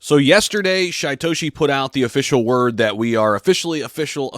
So yesterday, Shitoshi put out the official word that we are officially official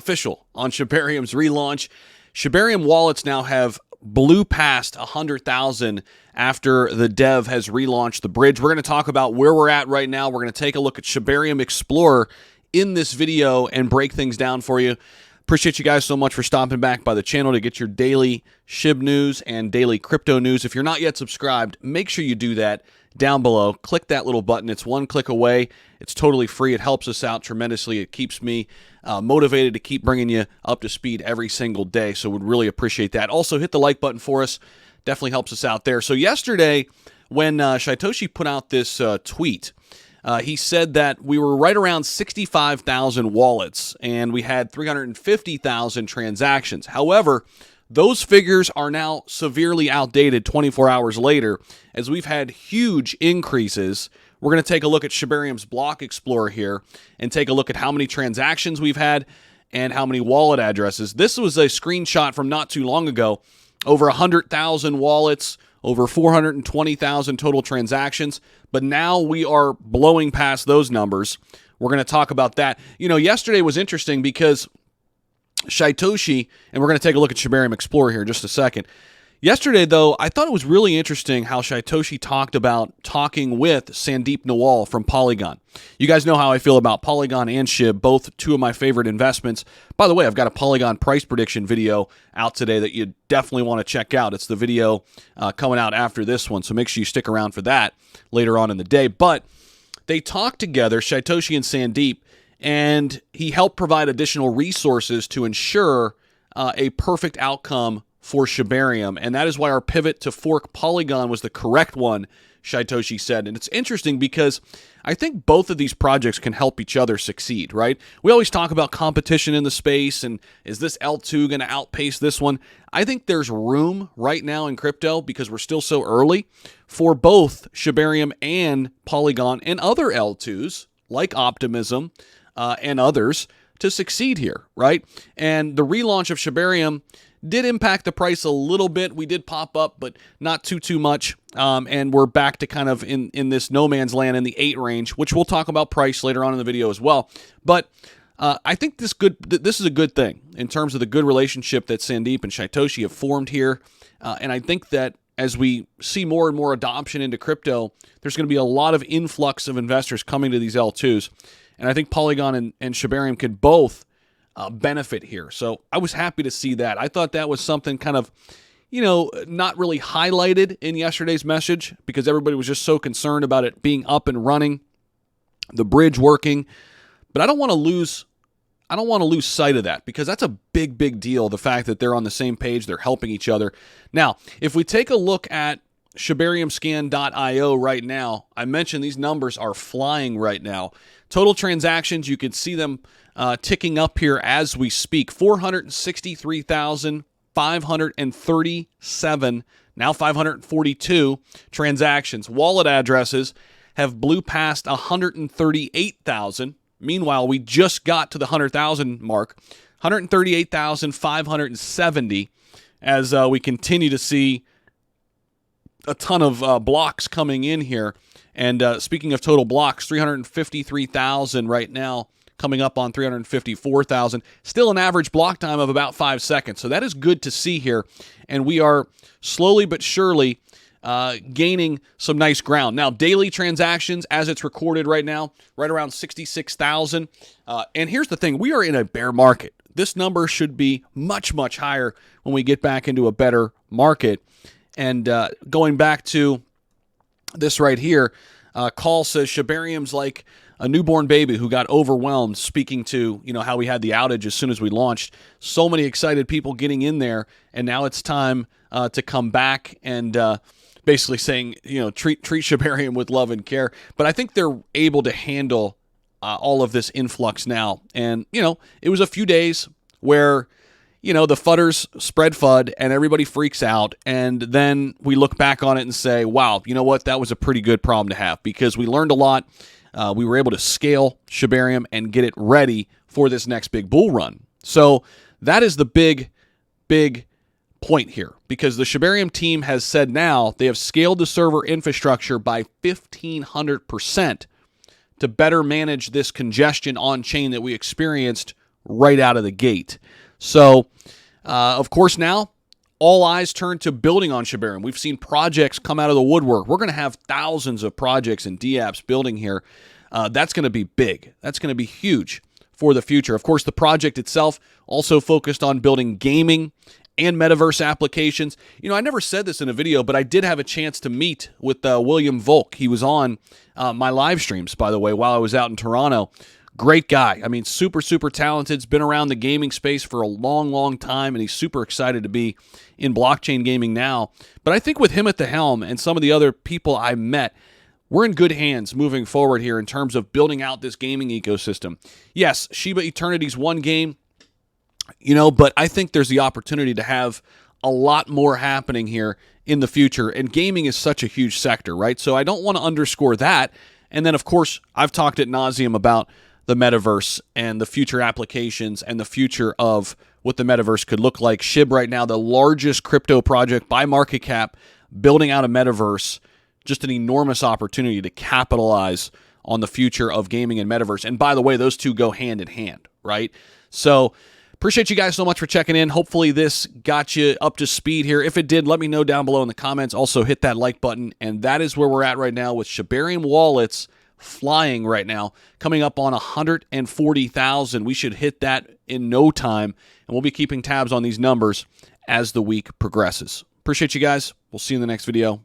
on Shibarium's relaunch. Shibarium wallets now have blew past 100,000 after the dev has relaunched the bridge. We're going to talk about where we're at right now. We're going to take a look at Shibarium Explorer in this video and break things down for you. Appreciate you guys so much for stopping back by the channel to get your daily SHIB news and daily crypto news. If you're not yet subscribed, make sure you do that down below. Click that little button. It's one click away. It's totally free. It helps us out tremendously. It keeps me motivated to keep bringing you up to speed every single day, so would really appreciate that. Also, hit the like button for us. Definitely helps us out there. So yesterday, when Shitoshi put out this tweet, he said that we were right around 65,000 wallets, and we had 350,000 transactions. However, those figures are now severely outdated 24 hours later, as we've had huge increases. We're going to take a look at Shibarium's Block Explorer here and take a look at how many transactions we've had and how many wallet addresses. This was a screenshot from not too long ago. Over 100,000 wallets, over 420,000 total transactions, but now we are blowing past those numbers. We're going to talk about that. You know, yesterday was interesting because Shitoshi, and we're going to take a look at Shibarium Explorer here in just a second. Yesterday, though, I thought it was really interesting how Shitoshi talked about talking with Sandeep Nawal from Polygon. You guys know how I feel about Polygon and SHIB, both two of my favorite investments. By the way, I've got a Polygon price prediction video out today that you definitely want to check out. It's the video coming out after this one, so make sure you stick around for that later on in the day. But they talked together, Shitoshi and Sandeep, and he helped provide additional resources to ensure a perfect outcome for Shibarium, and that is why our pivot to fork Polygon was the correct one, Shitoshi said. And it's interesting because I think both of these projects can help each other succeed, right? We always talk about competition in the space, and is this L2 going to outpace this one? I think there's room right now in crypto, because we're still so early, for both Shibarium and Polygon and other L2s, like Optimism and others, to succeed here, right? And the relaunch of Shibarium did impact the price a little bit. We did pop up, but not too much. And we're back to kind of in this no man's land in the 8 range, which we'll talk about price later on in the video as well. But I think this is a good thing in terms of the good relationship that Sandeep and Shitoshi have formed here. And I think that as we see more and more adoption into crypto, there's going to be a lot of influx of investors coming to these L2s. And I think Polygon and Shibarium could both benefit here. So I was happy to see that. I thought that was something kind of, not really highlighted in yesterday's message, because everybody was just so concerned about it being up and running, the bridge working. But I don't want to lose sight of that, because that's a big deal, the fact that they're on the same page, they're helping each other. Now, if we take a look at ShibariumScan.io right now, I mentioned these numbers are flying right now. Total transactions, you can see them ticking up here as we speak. 463,537, now 542 transactions. Wallet addresses have blew past 138,000. Meanwhile, we just got to the 100,000 mark. 138,570 as we continue to see a ton of blocks coming in here. And speaking of total blocks, 353,000 right now, coming up on 354,000. Still an average block time of about 5 seconds. So that is good to see here. And we are slowly but surely gaining some nice ground. Now, daily transactions, as it's recorded right now, right around 66,000. And here's the thing. We are in a bear market. This number should be much higher when we get back into a better market. And going back to this right here, Call says Shibarium's like a newborn baby who got overwhelmed, speaking to, how we had the outage as soon as we launched. So many excited people getting in there, and now it's time to come back and basically saying, treat Shibarium with love and care. But I think they're able to handle all of this influx now. And, it was a few days where the fudders spread FUD and everybody freaks out. And then we look back on it and say, wow, you know what? That was a pretty good problem to have, because we learned a lot. We were able to scale Shibarium and get it ready for this next big bull run. So that is the big point here, because the Shibarium team has said now they have scaled the server infrastructure by 1,500% to better manage this congestion on chain that we experienced right out of the gate. So, of course, now all eyes turn to building on Shibarium. We've seen projects come out of the woodwork. We're going to have thousands of projects and dApps building here. That's going to be big. That's going to be huge for the future. Of course, the project itself also focused on building gaming and metaverse applications. You know, I never said this in a video, but I did have a chance to meet with William Volk. He was on my live streams, by the way, while I was out in Toronto. Great guy. I mean, super, super talented. He's been around the gaming space for a long, long time, and he's super excited to be in blockchain gaming now. But I think with him at the helm and some of the other people I met, we're in good hands moving forward here in terms of building out this gaming ecosystem. Yes, Shiba Eternity's one game, you know, but I think there's the opportunity to have a lot more happening here in the future. And gaming is such a huge sector, right? So I don't want to underscore that. And then, of course, I've talked ad nauseum about the metaverse and the future applications and the future of what the metaverse could look like. SHIB right now, the largest crypto project by market cap, building out a metaverse, just an enormous opportunity to capitalize on the future of gaming and metaverse. And by the way, those two go hand in hand, right? So appreciate you guys so much for checking in. Hopefully this got you up to speed here. If it did, let me know down below in the comments. Also hit that like button. And that is where we're at right now with Shibarium wallets flying right now, coming up on 140,000. We should hit that in no time, and we'll be keeping tabs on these numbers as the week progresses. Appreciate you guys. We'll see you in the next video.